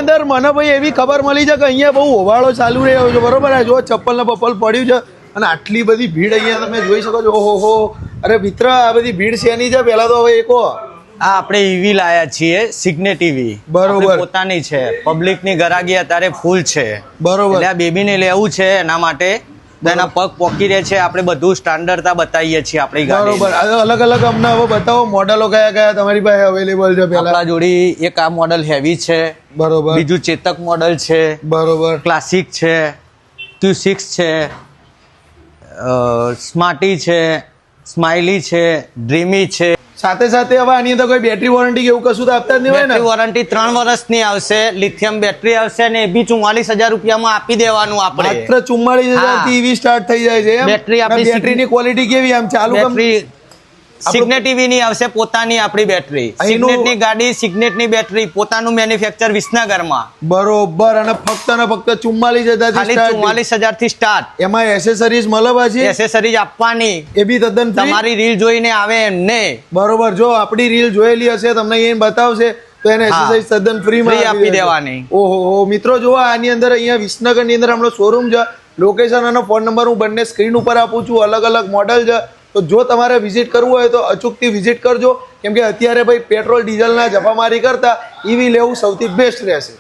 અંદર મને ભાઈ એવી ખબર મળી છે કે અહીંયા બહુ હોબાળો ચાલુ રહ્યો છે, બરોબર? આ જો ચપ્પલ ને બપ્પલ પડ્યું છે અને આટલી બધી ભીડ અહીંયા તમે જોઈ શકો છો. ઓહો, અરે મિત્ર, આ બધી ભીડ શેની છે પહેલા તો હવે એ કહો. આ આપણે ઈવી લાયા છીએ, સિગ્નેટ ઈવી. બરોબર. પોતાની છે, પબ્લિક ની ગરાગી અત્યારે ફૂલ છે. બરોબર. એટલે આ બેબી ને લેવું છે એના માટે એના પગ પોકી રહે છે. આપણે બધું સ્ટાન્ડર્ડતા બતાવીએ છીએ આપણી ગાડી. બરોબર. અલગ અલગ અમને હવે બતાવો મોડેલો કયા કયા તમારી પાસે અવેલેબલ છે પહેલા. આપણા જોડી એક આ મોડલ હેવી છે. બરોબર. બીજું ચેતક મોડલ છે. બરોબર. ક્લાસિક છે, Q6 છે, સ્માર્ટી છે, સ્માઇલી છે, ડ્રીમી છે. સાથે સાથે હવે આની અંદર કોઈ બેટરી વોરંટી કે એવું કશું તો આપતા જ નહીં હોય ને? બેટરી વોરંટી 3 વર્ષની આવશે. લિથિયમ બેટરી આવશે ને એ બી 44,000 રૂપિયામાં આપી દેવાનું આપણે. માત્ર 44,000 થી ઈવી સ્ટાર્ટ થઈ જાય છે એમ? બેટરી આપણી બેટરીની ક્વોલિટી કેવી આમ ચાલુ બેટરી સિગ્નેટ ઈવી ની આવશે, પોતાની આપણી બેટરી. સિગ્નેટ ની ગાડી, સિગ્નેટ ની બેટરી, પોતાનું મેન્યુફેક્ચર વિસનગરમાં. બરોબર. અને ફક્ત 44,000 ખાલી 44,000 થી સ્ટાર્ટ. એમાં એસેસરીઝ મળે પાછી? એસેસરીઝ આપવાની એ બી તદ્દન free? તમારી રીલ જોઈને આવે એમને. બરોબર. જો આપણી રીલ જોયેલી હશે, તમને એ બતાવશે તો એને એસેસરીઝ તદ્દન ફ્રી માં આપી દેવાની. ઓહો મિત્રો, જો આની અંદર અહીંયા વિસનગર ની અંદર આપણો શોરૂમ છે. લોકેશન અને ફોન નંબર હું બંને સ્ક્રીન ઉપર આપું છું. અલગ અલગ મોડલ છે, તો જો તમારે વિઝિટ કરવું હોય તો અચૂકથી વિઝિટ કરજો, કેમ કે અત્યારે ભાઈ પેટ્રોલ ડીઝલના જફામારી કરતા ઈવી લેવું સૌથી બેસ્ટ રહેશે.